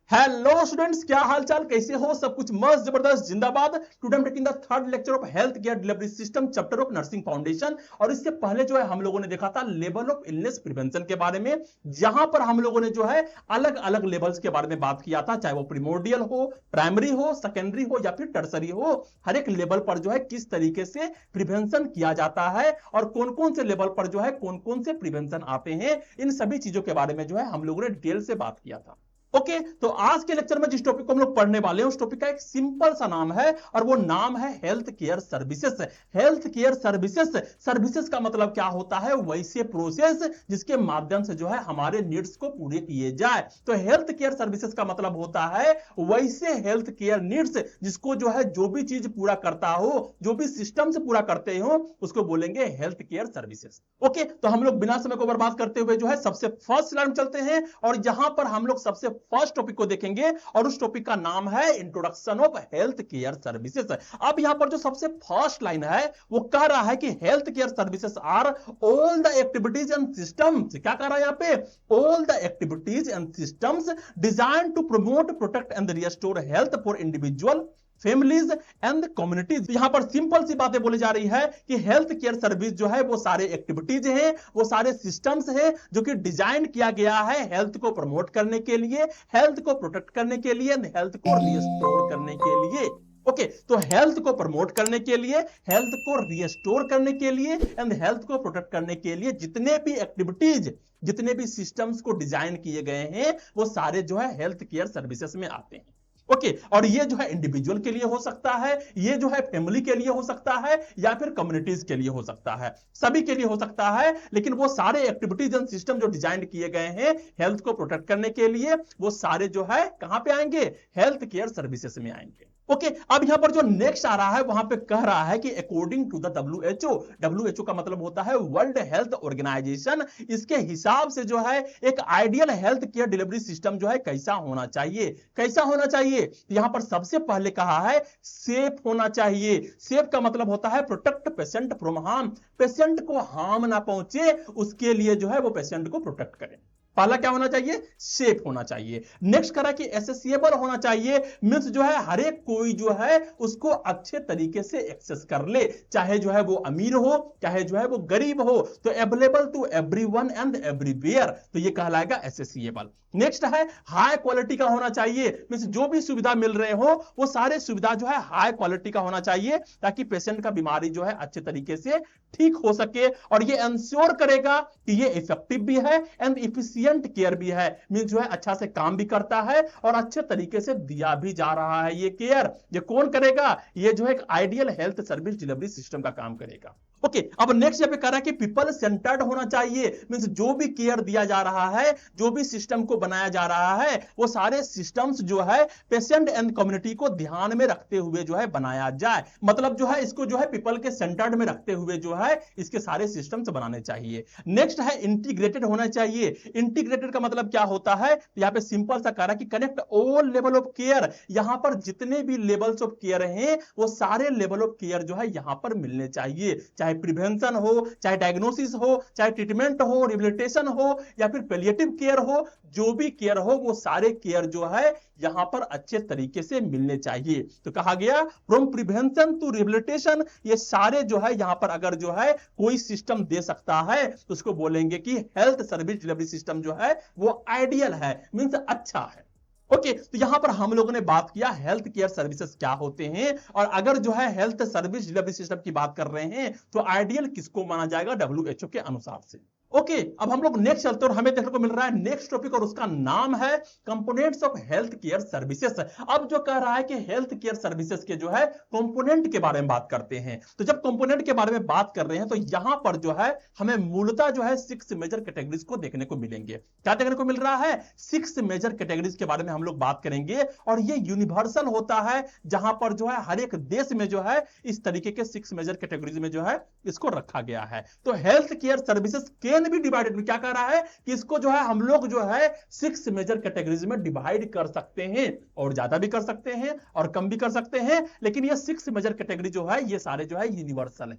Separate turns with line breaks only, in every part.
Hello students, क्या हालचाल, कैसे हो? सब कुछ मस्त जबरदस्त जिंदाबाद। Today taking the third lecture of health care delivery system chapter of nursing foundation. और इससे पहले जो है हम लोगों ने देखा था लेवल ऑफ इलनेस प्रिवेंशन के बारे में, जहां पर हम लोगों ने जो है अलग अलग लेवल्स के बारे में बात किया था, चाहे वो प्रीमोर्डियल हो, प्राइमरी हो, सेकेंडरी हो या फिर टर्सरी हो। हर एक लेवल पर जो है किस तरीके से प्रिवेंशन किया जाता है और कौन कौन से लेवल पर जो है कौन कौन से प्रिवेंशन आते हैं, इन सभी चीजों के बारे में जो है हम लोगों ने डिटेल से बात किया था। ओके, तो आज के लेक्चर में जिस टॉपिक को हम लोग पढ़ने वाले हैं उस टॉपिक का एक सिंपल सा नाम है और वो नाम है health care services. Health care services, services का मतलब क्या होता है? वैसे प्रोसेस जिसके माध्यम से जो है हमारे नीड्स को पूरे किए जाए। तो हेल्थ केयर सर्विसेज का मतलब होता है वैसे हेल्थ केयर नीड्स जिसको जो है जो भी चीज पूरा करता हो, जो भी सिस्टम से पूरा करते हो, उसको बोलेंगे हेल्थ केयर सर्विसेज। ओके, तो हम लोग बिना समय को बर्बाद करते हुए जो है सबसे फर्स्ट स्लाइड में चलते हैं और यहां पर हम लोग सबसे फर्स्ट टॉपिक को देखेंगे और उस टॉपिक का नाम है introduction of health care services. अब यहां पर जो सबसे फर्स्ट लाइन है वो कह रहा है कि health care services are all the activities and systems. क्या कह रहा है यहां पे? All the activities and systems design to promote, protect and restore health for individual, families and communities. यहां पर सिंपल सी बातें बोली जा रही है कि हेल्थ केयर सर्विस जो है वो सारे एक्टिविटीज हैं, वो सारे सिस्टम्स हैं जो कि डिजाइन किया गया है हेल्थ को प्रमोट करने के लिए, हेल्थ को प्रोटेक्ट करने के लिए, हेल्थ को रिस्टोर करने के लिए। ओके, तो हेल्थ को प्रमोट करने के लिए, हेल्थ को रिस्टोर करने के लिए एंड हेल्थ को प्रोटेक्ट करने के लिए जितने भी एक्टिविटीज, जितने भी सिस्टम्स को डिजाइन किए गए हैं वो सारे जो है हेल्थ केयर सर्विसेज में आते हैं। ओके, और ये जो है इंडिविजुअल के लिए हो सकता है, ये जो है फैमिली के लिए हो सकता है या फिर कम्युनिटीज के लिए हो सकता है, सभी के लिए हो सकता है। लेकिन वो सारे एक्टिविटीज एंड सिस्टम जो डिजाइन किए गए हैं हेल्थ को प्रोटेक्ट करने के लिए, वो सारे जो है कहां पे आएंगे? हेल्थ केयर सर्विसेज में आएंगे। ओके, अब यहां पर जो नेक्स्ट आ रहा है वहां पे कह रहा है कि according to the WHO, WHO का मतलब होता है वर्ल्ड हेल्थ ऑर्गेनाइजेशन, इसके हिसाब से जो है एक ideal health care delivery system जो है कैसा होना चाहिए? कैसा होना चाहिए? यहां पर सबसे पहले कहा है सेफ होना चाहिए। सेफ का मतलब होता है protect patient from harm, patient को हार्म ना पहुंचे उसके लिए जो है वो पेशेंट को प्रोटेक्ट करें। पहला क्या होना चाहिए? सेफ होना चाहिए। नेक्स्ट करा कि एसेसिएबल होना चाहिए, मींस जो है हर एक कोई जो है उसको अच्छे तरीके से एक्सेस कर ले, चाहे जो है वो अमीर हो चाहे जो है वो गरीब हो, तो available to everyone and everywhere, तो ये कहलाएगा एसेसिएबल। नेक्स्ट है हाई क्वालिटी का होना चाहिए, मींस जो भी सुविधा मिल रहे हो वो सारे सुविधा जो है हाई क्वालिटी का होना चाहिए ताकि पेशेंट का बीमारी जो है अच्छे तरीके से ठीक हो सके और ये इंश्योर करेगा कि ये इफेक्टिव भी है एंड इफिशिएंट केयर भी है, मींस जो है अच्छा से काम भी करता है और अच्छे तरीके से दिया भी जा रहा है ये केयर। ये कौन करेगा? ये जो है एक ideal health service delivery system का काम करेगा। ओके, अब नेक्स्ट यहाँ पे कह रहा है कि पीपल सेंटर्ड होना चाहिए, मींस जो भी केयर दिया जा रहा है, जो भी सिस्टम को बनाया जा रहा है, वो सारे सिस्टम्स जो है पेशेंट एंड कम्युनिटी को ध्यान में रखते हुए जो है बनाया जाए। मतलब जो है इसको जो है पीपल के सेंटर्ड में रखते हुए जो है इसके सारे सिस्टम्स बनाने चाहिए। नेक्स्ट है इंटीग्रेटेड होना चाहिए। इंटीग्रेटेड का मतलब क्या होता है? यहाँ पे सिंपल सा कह रहा है कि connect all level of care, यहां पर जितने भी लेवल्स ऑफ केयर हैं वो सारे लेवल ऑफ केयर जो है यहां पर मिलने चाहिए, चाहे प्रिवेंशन हो, चाहे डायग्नोसिस हो, चाहे ट्रीटमेंट हो, रिहेबिलिटेशन हो या फिर पैलिएटिव केयर हो, जो भी केयर हो वो सारे केयर जो है यहां पर अच्छे तरीके से मिलने चाहिए। तो कहा गया फ्रॉम प्रिवेंशन टू रिहेबिलिटेशन, ये सारे जो है यहां पर अगर जो है कोई सिस्टम दे सकता है तो उसको बोलेंगे कि हेल्थ सर्विस डिलीवरी सिस्टम जो है वो आइडियल है, मींस अच्छा है। ओके, तो यहां पर हम लोगों ने बात किया हेल्थ केयर सर्विसेज क्या होते हैं और अगर जो है हेल्थ सर्विस डिलीवरी सिस्टम की बात कर रहे हैं तो आइडियल किसको माना जाएगा? WHO के अनुसार से। ओके, अब हम लोग नेक्स्ट चलते हैं और हमें देखने को मिल रहा है नेक्स्ट टॉपिक और उसका नाम है components of health care services. अब जो कह रहा है कि हेल्थ केयर सर्विसेज के जो है कंपोनेंट के बारे में बात करते हैं, तो जब कंपोनेंट के बारे में बात कर रहे हैं तो यहां पर जो है हमें मूलतः जो है 6 मेजर कैटेगरीज को देखने को मिलेंगे। क्या देखने को मिल रहा है? 6 मेजर कैटेगरीज के बारे में हम लोग बात करेंगे और ये यूनिवर्सल होता है जहां पर जो है हर एक देश में जो है इस तरीके के 6 मेजर कैटेगरीज में जो है इसको रखा गया है। तो health care services can be divided, क्या कह रहा है कि इसको जो है हम लोग जो है 6 मेजर कैटेगरीज में डिवाइड कर सकते हैं और ज्यादा भी कर सकते हैं और कम भी कर सकते हैं, लेकिन ये 6 मेजर कैटेगरी जो है ये सारे जो है यूनिवर्सल है।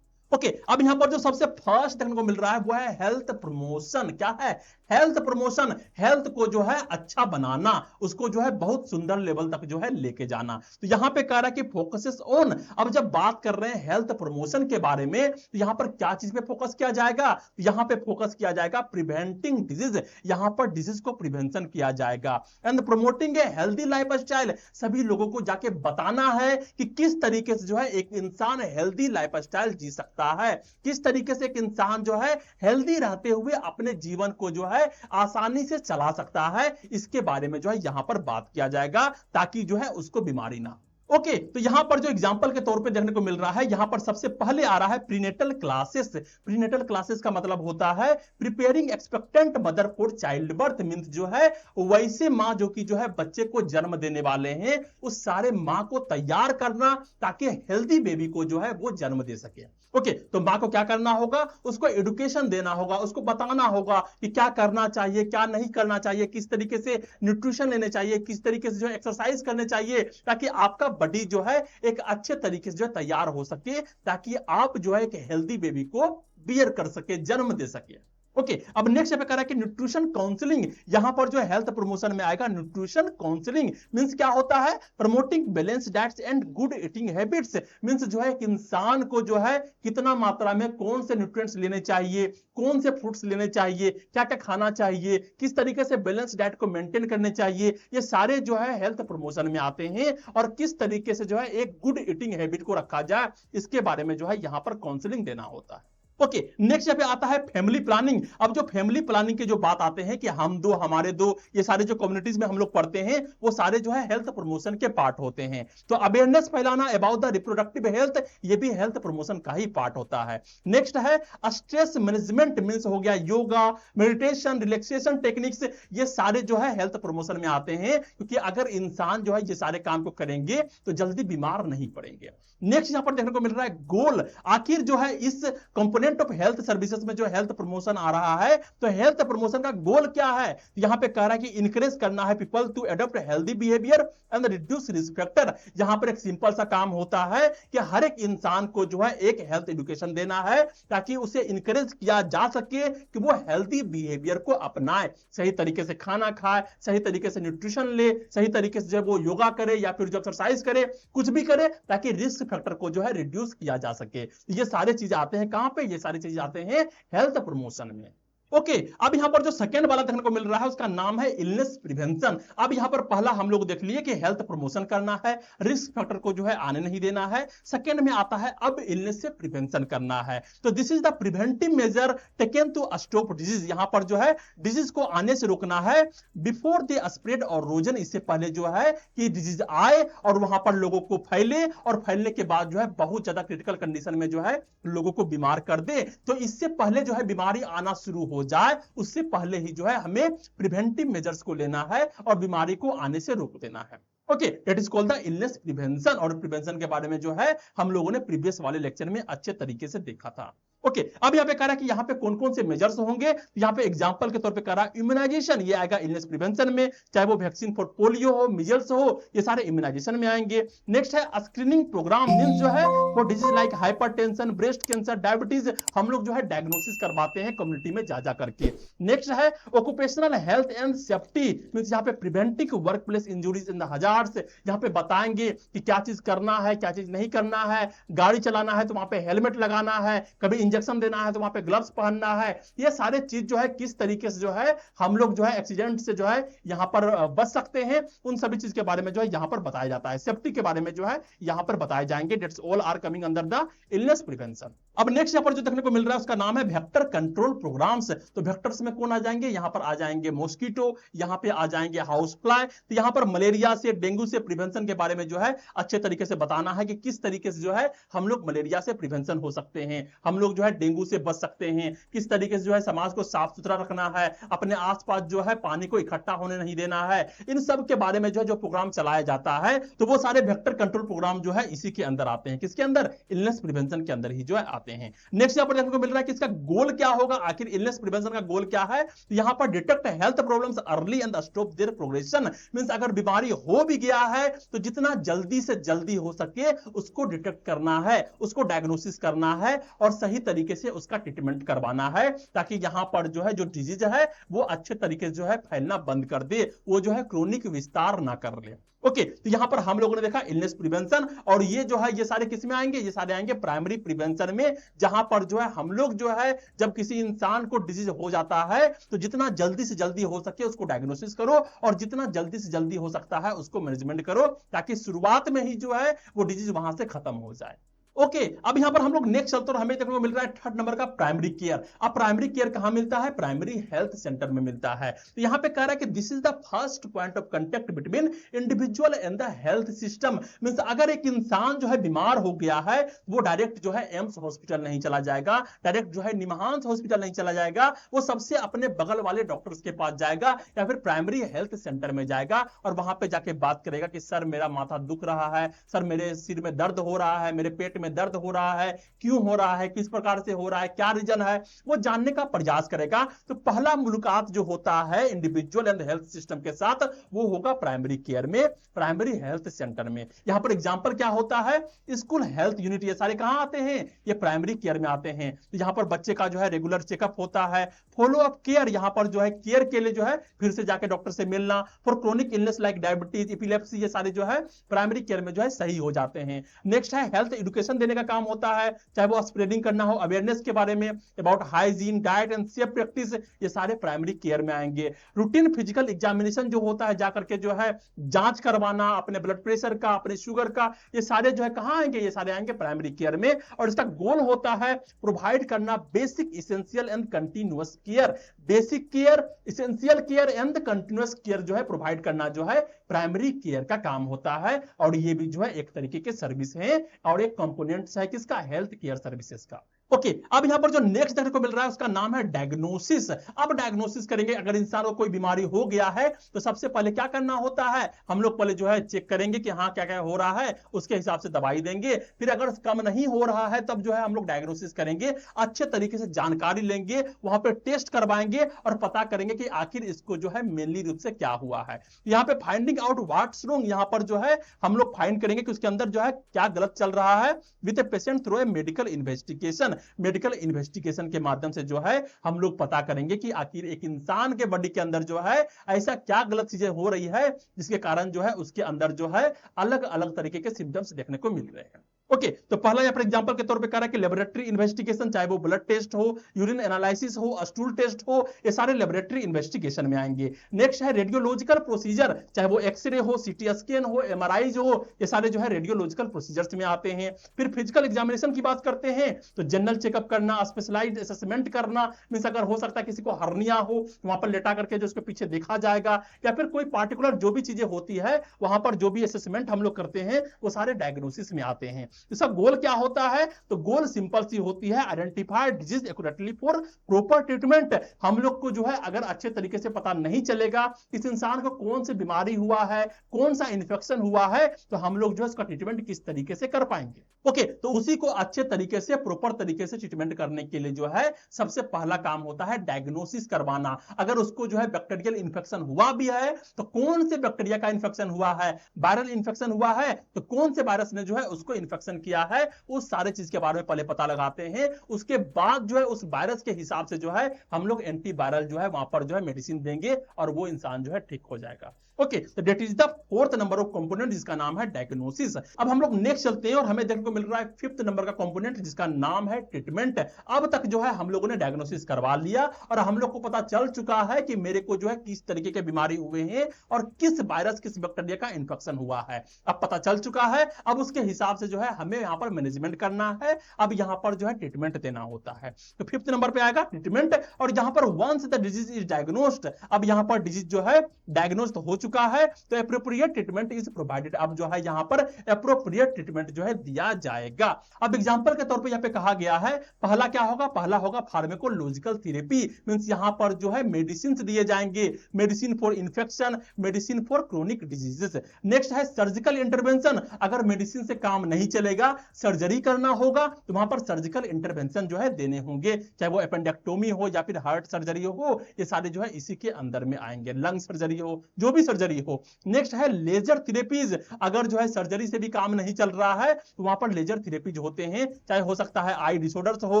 ओके अब यहां पर जो सबसे फर्स्ट देखने को मिल रहा है वो है हेल्थ प्रमोशन। क्या है? Health promotion. हेल्थ को जो है अच्छा बनाना, उसको जो है बहुत सुंदर लेवल तक जो है लेके जाना। तो यहां पे कह रहा है कि फोकसेस ऑन। अब जब बात कर रहे हैं हेल्थ प्रमोशन के बारे में तो यहां पर क्या चीज पे फोकस किया जाएगा? तो यहां पे फोकस किया जाएगा प्रिवेंटिंग डिजीज। यहां पर डिजीज को प्रिवेंशन किया जाएगा and promoting a healthy lifestyle. सभी लोगों को जाके बताना है कि किस तरीके से जो है एक इंसान हेल्दी लाइफस्टाइल जी सकता है, किस तरीके से एक इंसान जो है हेल्दी रहते हुए अपने जीवन को जो है आसानी से चला सकता है। इसके बारे में जो है यहां पर बात किया जाएगा ताकि जो है उसको बीमारी ना। ओके तो यहां पर जो एग्जांपल के तौर पे देखने को मिल रहा है, यहां पर सबसे पहले आ रहा है प्रीनेटल क्लासेस। प्रीनेटल क्लासेस का मतलब होता है preparing expectant mother for child birth. Means जो है वैसे मां जो कि जो है बच्चे को जन्म देने वाले हैं, उस सारे मां को तैयार करना ताकि हेल्दी बेबी को जो है वो जन्म दे सके। ओके तो मां को क्या करना होगा? उसको एडुकेशन देना होगा, उसको बताना होगा कि क्या करना चाहिए, क्या नहीं करना चाहिए, किस तरीके से न्यूट्रिशन लेने चाहिए, किस तरीके से जो एक्सरसाइज करने चाहिए, ताकि आपका बॉडी जो है एक अच्छे तरीके से जो है तैयार हो सके, ताकि आप जो है एक हेल्दी बेबी को बियर कर सके, जन्म दे सके। ओके अब नेक्स्ट पे कह रहा है कि न्यूट्रिशन काउंसलिंग। यहां पर जो है हेल्थ प्रमोशन में आएगा न्यूट्रिशन काउंसलिंग। मींस क्या होता है? Promoting balance diets and good eating habits. Means जो है एक इंसान को जो है कितना मात्रा में कौन से न्यूट्रिएंट्स लेने चाहिए, कौन से फ्रूट्स लेने चाहिए, क्या क्या खाना चाहिए, किस तरीके से बैलेंस डाइट को मेंटेन करने चाहिए, ये सारे जो है हेल्थ प्रमोशन में आते हैं। और किस तरीके से जो है एक गुड ईटिंग हैबिट को रखा जाए, इसके बारे में जो है यहां पर काउंसलिंग देना होता है। ओके नेक्स्ट यहाँ पे आता है फैमिली प्लानिंग। अब जो फैमिली प्लानिंग के जो बात आते हैं कि हम दो हमारे दो, ये सारे जो कम्युनिटीज में हम लोग पढ़ते हैं वो सारे जो है हेल्थ प्रमोशन के पार्ट होते हैं। तो अवेयरनेस फैलाना अबाउट द रिप्रोडक्टिव हेल्थ, ये भी हेल्थ प्रमोशन का ही पार्ट होता है। नेक्स्ट है स्ट्रेस मैनेजमेंट। मींस हो गया योगा, मेडिटेशन, रिलैक्सेशन टेक्निक्स, ये सारे जो है हेल्थ प्रमोशन में आते हैं, क्योंकि अगर इंसान जो है ये सारे काम को करेंगे तो जल्दी बीमार नहीं पड़ेंगे। नेक्स्ट यहां पर देखने को मिल रहा है गोल। आखिर जो है इस कंपोनेंट ऑफ हेल्थ सर्विसेज में जो हेल्थ प्रमोशन आ रहा है, तो हेल्थ प्रमोशन का गोल क्या है? यहां पे कह रहा है कि इंकरेज करना है people to adopt healthy behaviour and reduce risk factor. यहां पर एक सिंपल सा काम होता है कि हर एक इंसान को जो है एक हेल्थ एजुकेशन देना है ताकि उसे इंकरेज किया जा सके कि वो हेल्दी बिहेवियर को अपनाए, सही तरीके से खाना खाए, सही तरीके से न्यूट्रिशन ले, सही तरीके से जब वो योगा करे या फिर जो एक्सरसाइज करे, कुछ भी करे, ताकि रिस्क फैक्टर को जो है रिड्यूस किया जा सके। ये सारे चीजें आते हैं कहां पे? ये सारी चीजें आते हैं हेल्थ प्रमोशन में। ओके अब यहां पर जो सेकंड वाला देखने को मिल रहा है उसका नाम है इलनेस प्रिवेंशन। अब यहां पर पहला हम लोग देख लिए कि हेल्थ प्रमोशन करना है, रिस्क फैक्टर को जो है आने नहीं देना है। सेकंड में आता है अब इलनेस से प्रिवेंशन करना है। तो this is the preventive measure taken to stop disease. यहां पर जो है डिजीज को आने से रोकना है बिफोर दे स्प्रेड और रोजन, इससे पहले जो है कि डिजीज आए और वहां पर लोगों को फैले, और फैलने के बाद जो है बहुत ज्यादा क्रिटिकल कंडीशन में जो है लोगों को बीमार कर दे। तो इससे पहले जो है बीमारी आना शुरू हो जाए, उससे पहले ही जो है हमें प्रिवेंटिव मेजर्स को लेना है और बीमारी को आने से रोक देना है। Okay that is called the illness prevention. और प्रिवेंशन के बारे में जो है हम लोगों ने प्रीवियस वाले लेक्चर में अच्छे तरीके से देखा था। ओके अब यहां पे कह रहा है कि यहां पे कौन कौन से मेजर्स होंगे। यहां पे एग्जांपल के तौर पे कह रहा है इम्यूनाइजेशन, ये आएगा इलनेस प्रिवेंशन में, चाहे वो वैक्सीन फॉर पोलियो हो, मिजल्स हो, ये सारे इम्यूनाइजेशन में आएंगे। नेक्स्ट है स्क्रीनिंग प्रोग्राम। मींस जो है for disease like hypertension, breast cancer, diabetes, हम लोग जो है डायग्नोसिस करवाते हैं कम्युनिटी में जा करके। नेक्स्ट है occupational health and safety. Means यहां पे preventing work place injuries in the hazards, यहां पे बताएंगे कि क्या चीज करना है, क्या चीज नहीं करना है। गाड़ी चलाना है तो वहां पे हेलमेट लगाना है, कभी इंजेक्शन देना है तो वहां पे ग्लव्स पहनना है। ये सारे चीज जो है किस तरीके से जो है हम लोग जो है एक्सीडेंट से जो है यहां पर बच सकते हैं, उन सभी चीज के बारे में जो है यहां पर बताया जाता है। सेफ्टी के बारे में जो है यहां पर बताए जाएंगे। That's all are coming under the illness prevention. अब नेक्स्ट यहां पर जो देखने को मिल रहा है उसका नाम है वेक्टर कंट्रोल प्रोग्राम्स। तो वेक्टर्स में कौन आ जाएंगे? यहां पर आ जाएंगे मॉस्किटो, यहां पे आ जाएंगे हाउस फ्लाई। तो यहां पर मलेरिया से, डेंगू से प्रिवेंशन के बारे में जो है अच्छे तरीके से बताना है कि किस तरीके से जो है हम लोग मलेरिया से प्रिवेंशन हो सकते हैं, हम लोग जो है डेंगू से बच सकते हैं, किस तरीके से जो है समाज को साफ सुथरा रखना है, अपने आसपास जो है पानी को इकट्ठा होने नहीं देना है, इन सब के बारे में जो प्रोग्राम चलाया जाता है, तो वो सारे वेक्टर कंट्रोल प्रोग्राम जो है इसी के अंदर आते हैं। किसके अंदर? इलनेस प्रिवेंशन के अंदर ही जो है आते हैं। नेक्स्ट यहां पर देखने को मिल रहा है कि इसका गोल क्या होगा, आखिर इलनेस प्रिवेंशन का गोल क्या है? तो यहां पर detect health problems early and stop their progression, means अगर बीमारी हो भी गया है तो जितना जल्दी से जल्दी हो सके उसको डिटेक्ट करना है, उसको डायग्नोसिस करना है और सही तरीके से उसका ट्रीटमेंट करवाना है, ताकि यहां पर जो है जो डिजीज है वो अच्छे तरीके से जो है फैलना बंद कर दे, वो जो है क्रोनिक विस्तार ना कर ले। ओके, तो यहां पर हम लोगों ने देखा इलनेस प्रिवेंशन, और ये जो है ये सारे किस में आएंगे? ये सारे आएंगे प्राइमरी प्रिवेंशन में, जहां पर जो है हम लोग जो है जब किसी इंसान को डिजीज हो जाता है तो जितना जल्दी से जल्दी हो सके उसको डायग्नोसिस करो और जितना जल्दी से जल्दी हो सकता है उसको मैनेजमेंट करो, ताकि शुरुआत में ही जो है वो डिजीज वहां से खत्म हो जाए। ओके, अब यहां पर हम लोग नेक्स्ट चलते हैं, हमें देखने को मिल रहा है थर्ड नंबर का प्राइमरी केयर। अब प्राइमरी केयर कहां मिलता है? प्राइमरी हेल्थ सेंटर में मिलता है। तो यहां पे कह रहा है कि this is the first point of contact between individual and the health system, means अगर एक इंसान जो है बीमार हो गया है वो डायरेक्ट जो है एम्स हॉस्पिटल नहीं चला जाएगा, डायरेक्ट जो है निमहांस हॉस्पिटल नहीं चला जाएगा, वो सबसे अपने बगल वाले डॉक्टर्स के पास जाएगा या फिर प्राइमरी हेल्थ सेंटर में जाएगा और वहां पे जाके बात करेगा कि सर मेरा माथा दुख रहा है, सर मेरे सिर में दर्द हो रहा है, मेरे पेट में दर्द हो रहा है, क्यों हो रहा है, किस प्रकार से हो रहा है, क्या रीजन है, वो जानने का प्रयास करेगा। तो पहला मुलाकात जो होता है इंडिविजुअल एंड हेल्थ सिस्टम के साथ वो होगा प्राइमरी केयर में, प्राइमरी हेल्थ सेंटर में। यहां पर एग्जांपल क्या होता है? स्कूल हेल्थ यूनिट, ये सारे कहां आते हैं? ये प्राइमरी केयर में आते हैं। तो यहां पर बच्चे का जो है रेगुलर चेकअप होता है, फॉलो अप केयर, यहां पर जो है केयर के लिए जो है फिर से जाके डॉक्टर से मिलना, for chronic illness like diabetes, epilepsy, ये सारे जो है प्राइमरी केयर में जो है सही हो जाते हैं। नेक्स्ट है हेल्थ एजुकेशन देने का काम होता है, चाहे वो स्प्रेडिंग करना हो अवेयरनेस के बारे में about hygiene, diet and safe practice, ये सारे प्राइमरी केयर में आएंगे। रूटीन फिजिकल एग्जामिनेशन जो होता है जाकर के जो है जांच करवाना अपने ब्लड प्रेशर का, अपने शुगर का, ये सारे जो है कहां आएंगे? ये सारे आएंगे प्राइमरी केयर में। और इसका गोल होता है प्रोवाइड करना basic essential and continuous care, basic care, essential care and continuous care जो है प्रोवाइड करना जो है प्राइमरी केयर का काम होता है। और ये भी जो है एक तरीके के सर्विस है और एक कंपोनेंट्स है किसका? हेल्थ केयर सर्विसेज का। ओके, अब यहां पर जो नेक्स्ट देखने को मिल रहा है उसका नाम है डायग्नोसिस। अब डायग्नोसिस करेंगे, अगर इंसान को कोई बीमारी हो गया है तो सबसे पहले क्या करना होता है? हम लोग पहले जो है चेक करेंगे कि हाँ क्या क्या हो रहा है, उसके हिसाब से दवाई देंगे। फिर अगर कम नहीं हो रहा है तब जो है हम लोग डायग्नोसिस करेंगे, अच्छे तरीके से जानकारी लेंगे, वहां पे टेस्ट करवाएंगे और पता करेंगे कि आखिर इसको जो है मेनली रूप से क्या हुआ है। यहाँ पे फाइंडिंग आउट व्हाट्स रॉन्ग, यहाँ पर जो है हम लोग फाइंड करेंगे कि उसके अंदर जो है क्या गलत चल रहा है with a patient through a medical investigation. Medical investigation के माध्यम से जो है हम लोग पता करेंगे कि आखिर एक इंसान के बॉडी के अंदर जो है ऐसा क्या गलत चीजें हो रही है जिसके कारण जो है उसके अंदर जो है अलग अलग तरीके के सिम्टम्स देखने को मिल रहे हैं। ओके, तो पहला यहाँ पर एग्जांपल के तौर पे कह रहा है कि लेबोरेटरी इन्वेस्टिगेशन, चाहे वो ब्लड टेस्ट हो, यूरिन एनालिसिस हो, स्टूल टेस्ट हो, ये सारे लेबोरेटरी इन्वेस्टिगेशन में आएंगे। नेक्स्ट है रेडियोलॉजिकल प्रोसीजर, चाहे वो एक्सरे हो, सीटी स्कैन हो, एमआरआई हो, ये सारे जो है रेडियोलॉजिकल प्रोसीजर्स में आते हैं। फिर फिजिकल एग्जामिनेशन की बात करते हैं तो जनरल चेकअप करना, स्पेशलाइज्ड असेसमेंट करना, मींस अगर हो सकता है किसी को हर्निया हो वहां पर लेटा करके जो उसके पीछे देखा जाएगा, या फिर कोई पार्टिकुलर जो भी चीजें होती है वहां पर जो भी असेसमेंट हम लोग करते हैं वो सारे डायग्नोसिस में आते हैं। इसका गोल क्या होता है? तो गोल सिंपल सी होती है, identify disease accurately for proper treatment. हम लोग को जो है अगर अच्छे तरीके से पता नहीं चलेगा इस इंसान को कौन सी बीमारी हुआ है, कौन सा इन्फेक्शन हुआ है, तो हम लोग जो है उसका ट्रीटमेंट किस तरीके से कर पाएंगे। ओके, तो उसी को अच्छे तरीके से प्रॉपर तरीके से ट्रीटमेंट करने के लिए जो है सबसे पहला काम होता है डायग्नोसिस करवाना। अगर उसको जो है बैक्टीरियल इन्फेक्शन हुआ भी है तो कौन से बैक्टीरिया का इन्फेक्शन हुआ है, वायरल इन्फेक्शन हुआ है तो कौन से वायरस ने जो है उसको इन्फेक्शन किया है, उस सारे चीज के बारे में पहले पता लगाते हैं। उसके बाद जो है उस वायरस के हिसाब से जो है हम लोग एंटीवायरल जो है वहां पर जो है मेडिसिन देंगे और वो इंसान जो है ठीक हो जाएगा। ओके, तो that is the fourth number of component जिसका नाम है डायग्नोसिस। अब हम लोग नेक्स्ट चलते हैं और हमें देखने को मिल रहा है फिफ्थ नंबर का कंपोनेंट जिसका नाम है ट्रीटमेंट। अब तक जो है हम लोगों ने डायग्नोसिस करवा लिया और हम लोग को पता चल चुका है कि मेरे को जो है किस तरीके के बीमारी हुए हैं और किस वायरस किस बैक्टीरिया का इंफेक्शन हुआ है, अब पता चल चुका है। अब उसके हिसाब से जो है हमें यहाँ पर मैनेजमेंट करना है, अब यहाँ पर जो है ट्रीटमेंट देना होता है। तो फिफ्थ नंबर पे आएगा ट्रीटमेंट। और यहाँ पर once the disease is diagnosed, अब यहाँ पर डिजीज जो है डायग्नोस्ड हो चुका चुका है तो एप्रोप्रिएट ट्रीटमेंट इज प्रोवाइडेड। अब जो है यहां पर एप्रोप्रिएट ट्रीटमेंट जो है दिया जाएगा। अब एग्जांपल के तौर पे यहां पे कहा गया है, पहला क्या होगा, पहला होगा फार्माकोलॉजिकल थेरेपी, मींस यहां पर जो है मेडिसिन दिए जाएंगे, medicine for infection, medicine for chronic diseases. Next है सर्जिकल इंटरवेंशन, अगर मेडिसिन से काम नहीं चलेगा, सर्जरी करना होगा तो वहां पर सर्जिकल इंटरवेंशन जो है देने होंगे, चाहे वो एपेंडेक्टोमी हो या फिर हार्ट सर्जरी हो, ये सारे जो है इसी के अंदर में आएंगे, लंग सर्जरी हो, जो भी सर्जरी हो। नेक्स्ट है लेजर थेरेपीज, अगर जो है सर्जरी से भी काम नहीं चल रहा है तो वहां पर लेजर थेरेपी जो होते हैं, चाहे हो सकता है आई डिसऑर्डर्स हो,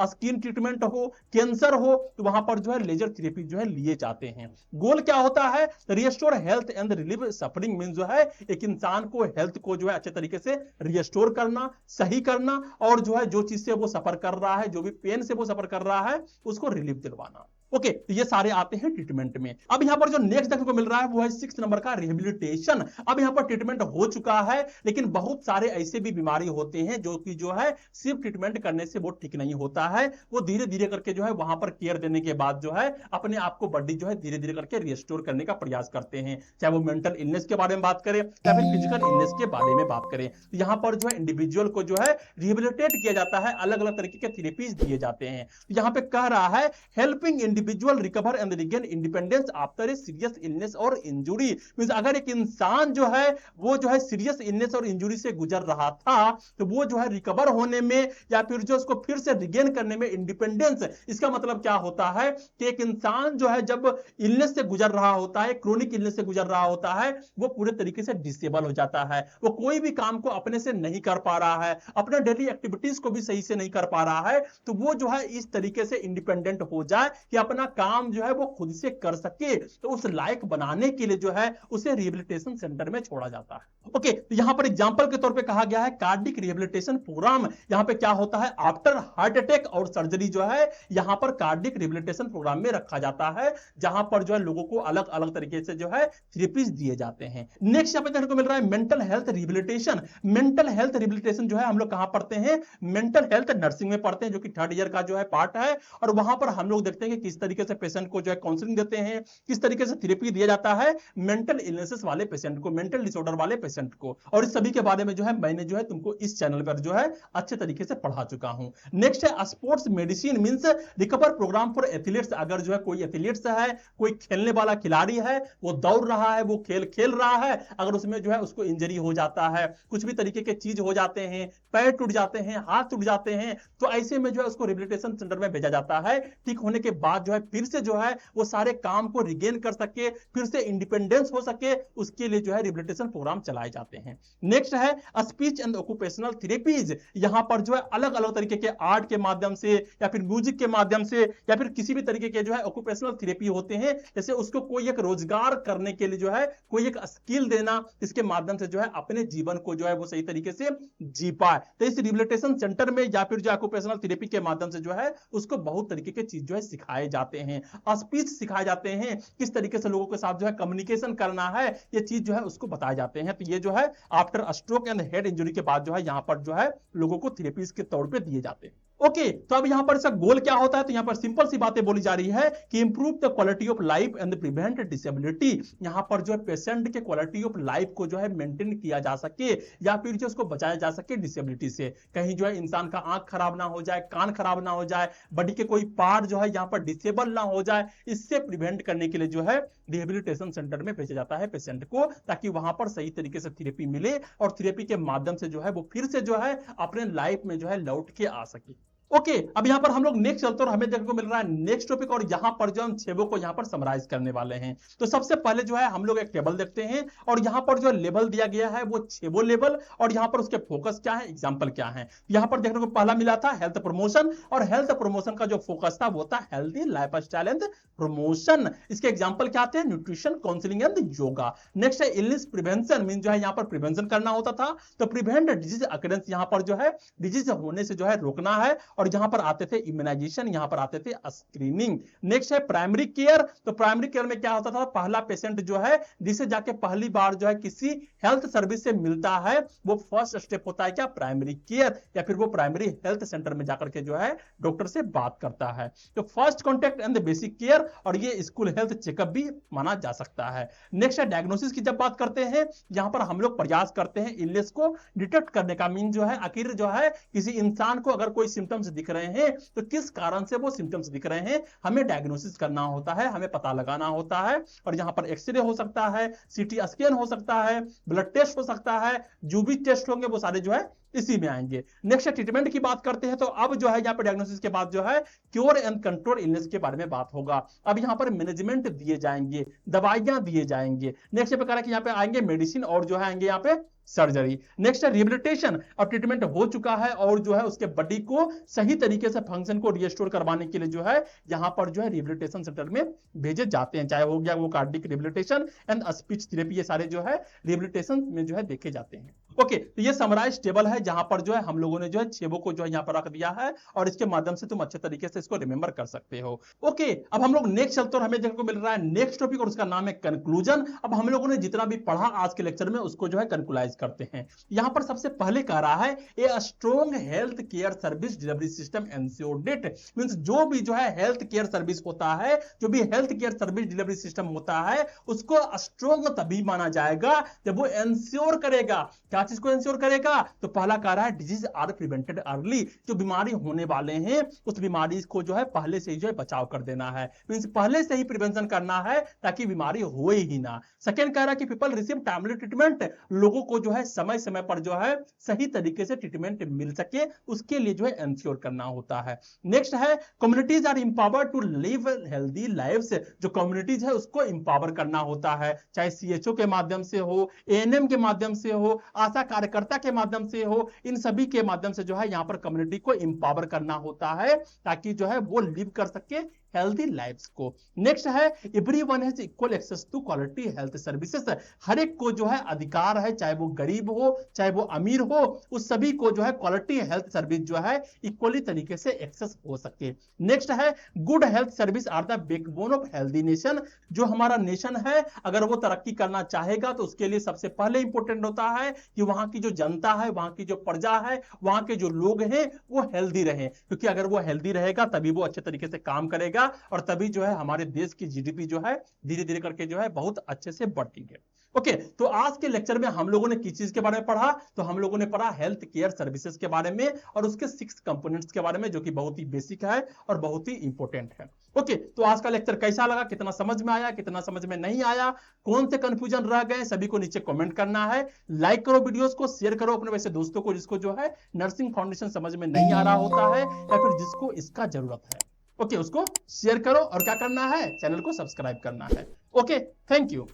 स्किन ट्रीटमेंट हो, कैंसर हो, तो वहां पर जो है लेजर थेरेपी जो है लिए जाते हैं। गोल क्या होता है, restore health and relieve suffering, means जो है एक इंसान को हेल्थ को जो है अच्छे तरीके से रिस्टोर करना, सही करना, और जो है जो चीज से वो सफर कर रहा है, जो भी पेन से वो सफर कर रहा है, उसको रिलीफ दिलवाना। ओके, तो ये सारे आते हैं ट्रीटमेंट में। अब यहां पर जो नेक्स्ट देखने को मिल रहा है वो है 6 नंबर का रिहेबिलिटेशन। अब यहां पर ट्रीटमेंट हो चुका है, लेकिन बहुत सारे ऐसे भी बीमारी होते हैं जो कि जो है सिर्फ ट्रीटमेंट करने से वो ठीक नहीं होता है, वो धीरे धीरे करके जो है वहां पर केयर देने के बाद जो है अपने आप को बॉडी जो है धीरे धीरे करके रिस्टोर करने का प्रयास करते हैं, चाहे वो मेंटल इलनेस के बारे में बात करें या फिर फिजिकल इलनेस के बारे में बात करें। यहां पर जो है इंडिविजुअल को जो है रिहेबिलिटेट किया जाता है, अलग अलग तरीके के थेरेपीज दिए जाते हैं। यहां पे कह रहा है helping individual recover and regain independence after a serious illness और इंजुरी, मींस अगर एक इंसान जो है वो जो है सीरियस इलनेस और इंजुरी से गुजर रहा था तो वो जो है रिकवर होने में या फिर जो उसको फिर से रिगेन करने में इंडिपेंडेंस, इसका मतलब क्या होता है कि एक इंसान जो है जब इलनेस से गुजर रहा होता है, क्रोनिक इलनेस से गुजर रहा होता है, वो पूरे तरीके से डिसेबल हो जाता है, वो कोई भी काम को अपने से नहीं कर पा रहा है, अपने डेली एक्टिविटीज को भी सही से नहीं कर पा रहा है, तो वो जो है इस तरीके से इंडिपेंडेंट हो जाए कि अपना काम जो है वो खुद से कर सके, तो उस लायक बनाने के लिए जो है उसे रिहेबिलिटेशन सेंटर में छोड़ा जाता है। ओके, तो यहां पर एग्जांपल के तौर पे कहा गया है कार्डिक रिहेबिलिटेशन प्रोग्राम। यहां पे क्या होता है, आफ्टर हार्ट अटैक और सर्जरी जो है यहां पर कार्डिक रिहेबिलिटेशन प्रोग्राम में रखा जाता है, जहां पर जो है लोगों को अलग अलग तरीके से जो है थेरेपीज दिए जाते हैं। नेक्स्ट यहां पे देखने को मिल रहा है mental health rehabilitation. Mental health rehabilitation जो है हम लोग कहां पढ़ते हैं, मेंटल हेल्थ नर्सिंग में पढ़ते हैं, जो कि 3rd ईयर का जो है पार्ट है, और वहां पर हम लोग देखते हैं कि किस तरीके से पेशेंट को जो है काउंसलिंग देते हैं, किस तरीके से थेरेपी दिया जाता है मेंटल इलनेसेस वाले पेशेंट को, मेंटल डिसऑर्डर वाले पेशेंट को, और इस सभी के बारे में जो है मैंने जो है तुमको इस चैनल पर जो है अच्छे तरीके से पढ़ा चुका हूं। नेक्स्ट है sports medicine, means recover programme for athletes. अगर जो है कोई एथलीट्स है, कोई खेलने वाला खिलाड़ी है, वो दौड़ रहा है, वो खेल खेल रहा है, अगर उसमें जो है उसको इंजरी हो जाता है, कुछ भी तरीके के चीज हो जाते हैं, पैर टूट जाते हैं, हाथ टूट जाते हैं, तो ऐसे में जो है उसको रिहेबिलिटेशन सेंटर में भेजा जाता है। ठीक होने के बाद जो है फिर से जो है वो सारे काम को रिगेन कर सके, फिर से इंडिपेंडेंस हो सके, उसके लिए जो है रिहेबिलिटेशन प्रोग्राम चलाए जाते हैं। नेक्स्ट है स्पीच एंड ऑक्यूपेशनल थेरेपीज। यहां पर जो है अलग अलग तरीके के आर्ट के माध्यम से या फिर म्यूजिक के माध्यम से या फिर किसी भी तरीके के जो है ऑक्यूपेशनल थेरेपी होते हैं, जैसे उसको कोई एक रोजगार करने के लिए जो है कोई एक स्किल देना, इसके माध्यम से जो है अपने जीवन को जो है वो सही तरीके से जी पाए। तो इस रिहेबिलिटेशन सेंटर में या फिर जो ऑक्यूपेशनल थेरेपी के माध्यम से जो है उसको बहुत तरीके के चीज जो है सिखाए जाते हैं, स्पीच सिखाए जाते हैं, किस तरीके से लोगों के साथ जो है कम्युनिकेशन करना है, ये चीज जो है उसको बताए जाते हैं। तो ये जो है after stroke and head injury के बाद जो है यहां पर जो है लोगों को थेरेपीज के तौर पे दिए जाते हैं। ओके, तो अब यहां पर इसका गोल क्या होता है, तो यहां पर सिंपल सी बातें बोली जा रही है कि improve the quality of life and prevent disability. यहां पर जो है पेशेंट के क्वालिटी ऑफ लाइफ को जो है मेंटेन किया जा सके या फिर जो उसको बचाया जा सके डिसेबिलिटी से। कहीं जो है इंसान का आंख खराब ना हो जाए, कान खराब ना हो जाए, बॉडी के कोई पार्ट जो है यहां पर डिसेबल ना हो जाए, इससे प्रिवेंट करने के लिए जो है रिहेबिलिटेशन सेंटर में भेजा जाता है पेशेंट को, ताकि वहां पर सही तरीके से थेरेपी मिले और थेरेपी के माध्यम से जो है वो फिर से जो है अपने लाइफ में जो है लौट के आ सके। ओके, अब यहां पर हम लोग नेक्स्ट चलते और हमें देखने को मिल रहा है नेक्स्ट टॉपिक, और यहां पर जो हम छेबों को यहां पर समराइज करने वाले हैं। तो सबसे पहले जो है हम लोग एक टेबल देखते हैं और यहां पर जो लेवल दिया गया है वो छेबो लेवल, और यहां पर उसके फोकस क्या है, एग्जांपल क्या है। यहां पर देखने को पहला मिला था हेल्थ प्रमोशन, और हेल्थ प्रमोशन का जो फोकस था वो था हेल्थी लाइफस्टाइल एंड प्रमोशन। इसके एग्जांपल क्या आते हैं, nutrition, counselling and yoga. Next है इलनेस प्रिवेंशन, मीन जो है यहां पर प्रिवेंशन करना होता था, तो प्रिवेंट डिजीज अकरेंस, यहां पर जो है डिजीज होने से जो है रोकना है और यहाँ पर आते थे इम्यूनाइजेशन, यहाँ पर आते थे स्क्रीनिंग। नेक्स्ट है प्राइमरी केयर। तो प्राइमरी केयर में क्या होता था, पहला पेशेंट जो है जिसे जाके पहली बार जो है किसी हेल्थ सर्विस से मिलता है, वो फर्स्ट स्टेप होता है क्या, प्राइमरी केयर, या फिर वो प्राइमरी हेल्थ सेंटर में जाकर के जो है डॉक्टर से बात करता है। तो first contact and the basic care, और ये स्कूल हेल्थ चेकअप भी माना जा सकता है। नेक्स्ट है डायग्नोसिस की जब बात करते हैं, यहां पर हम लोग प्रयास करते हैं इलनेस को डिटेक्ट करने का। मीन जो है आखिर जो है किसी इंसान को अगर कोई सिम्टम्स दिख रहे हैं तो किस कारण से वो सिम्टम्स दिख रहे हैं, हमें डायग्नोसिस करना होता है, हमें पता लगाना होता है। और यहां पर एक्सरे हो सकता है, सीटी स्कैन हो सकता है, ब्लड टेस्ट हो सकता है, जो भी टेस्ट होंगे वो सारे जो है इसी में आएंगे। नेक्स्ट ट्रीटमेंट की बात करते हैं, तो अब जो है यहाँ पे डायग्नोसिस के बाद जो है क्योर एंड कंट्रोल इलनेस के बारे में बात होगा। अब यहाँ पर मैनेजमेंट दिए जाएंगे, दवाइयां दिए जाएंगे। नेक्स्ट पे कह रहा है कि यहाँ पे आएंगे मेडिसिन और जो है आएंगे यहाँ पे सर्जरी। नेक्स्ट है रिहेबिलिटेशन। अब ट्रीटमेंट हो चुका है और जो है उसके बॉडी को सही तरीके से फंक्शन को रिस्टोर करवाने के लिए जो है यहां पर जो है रिहेबिलिटेशन सेंटर में भेजे जाते हैं, चाहे हो गया वो cardiac rehabilitation and speech therapy, ये सारे जो है रिहेबिलिटेशन में जो है देखे जाते हैं। ओके, तो ये समराइज टेबल है जहां पर जो है हम लोगों ने जो है छेबों को जो है यहाँ पर रख दिया है और इसके माध्यम से तुम अच्छे तरीके से इसको रिमेंबर कर सकते हो। ओके, अब हम लोग नेक्स्ट चलते और हमें देखने को मिल रहा है नेक्स्ट टॉपिक और उसका नाम है कंक्लूजन। अब हम लोगों ने जितना भी पढ़ा आज के लेक्चर में उसको जो है कंक्लूलाइज करते हैं। यहां पर सबसे पहले कह रहा है a strong health care service delivery system ensured it, means जो भी जो है हेल्थ केयर सर्विस होता है, जो भी health care service delivery system होता है, उसको स्ट्रॉन्ग तभी माना जाएगा जब वो एंश्योर करेगा। क्या चीज को एंश्योर करेगा, तो पहला कह रहा है डिजीज आर प्रिवेंटेड अर्ली, जो बीमारी होने वाले हैं उस बीमारी को जो है पहले से ही जो है बचाव कर देना है, मींस पहले से ही प्रिवेंशन करना है ताकि बीमारी होए ही ना। सेकंड कह रहा है कि पीपल रिसीव टाइमली ट्रीटमेंट, लोगों को जो है समय समय पर जो है सही तरीके से ट्रीटमेंट मिल सके उसके लिए जो है एंश्योर करना होता है। नेक्स्ट है communities are empowered to live healthy lives, जो कम्युनिटीज है उसको एम्पावर करना होता है, चाहे सीएचओ के माध्यम से हो, एएनएम के माध्यम से हो, आशा कार्यकर्ता के माध्यम से हो, इन सभी के माध्यम से जो है यहाँ पर कम्युनिटी को एम्पावर करना होता है ताकि जो है वो लिव कर सके हेल्दी लाइफ्स को। नेक्स्ट है everyone has equal access to quality health services, हर एक को जो है अधिकार है, चाहे वो गरीब हो चाहे वो अमीर हो, उस सभी को जो है क्वालिटी हेल्थ सर्विस जो है इक्वली तरीके से एक्सेस हो सके। नेक्स्ट है good health service are the backbone of healthy nation, जो हमारा नेशन है अगर वो तरक्की करना चाहेगा तो उसके लिए सबसे पहले इंपॉर्टेंट होता है कि वहां की जो जनता है, वहां की जो प्रजा है, वहां के जो लोग हैं वो हेल्दी रहे, क्योंकि अगर वो हेल्दी रहेगा तभी वो अच्छे तरीके से काम करेगा और तभी जो है हमारे देश की जीडीपी जो है धीरे धीरे करके जो है बहुत अच्छे से बढ़ती है। ओके, तो आज के लेक्चर में हम लोगों ने किस चीज के बारे में पढ़ा, तो हम लोगों ने पढ़ा हेल्थ केयर सर्विसेज के बारे में और उसके 6 कंपोनेंट्स के बारे में, जो कि बहुत ही बेसिक है और बहुत ही इंपॉर्टेंट है। ओके, तो आज का लेक्चर कैसा लगा, कितना समझ में आया, कितना समझ में नहीं आया, कौन से कंफ्यूजन रह गए, सभी को नीचे कमेंट करना है। लाइक करो वीडियोस को, शेयर करो अपने वैसे दोस्तों को जिसको जो है नर्सिंग फाउंडेशन समझ में नहीं आ रहा होता है या फिर जिसको इसका जरूरत है। ओके, उसको शेयर करो और क्या करना है, चैनल को सब्सक्राइब करना है। Okay, thank you.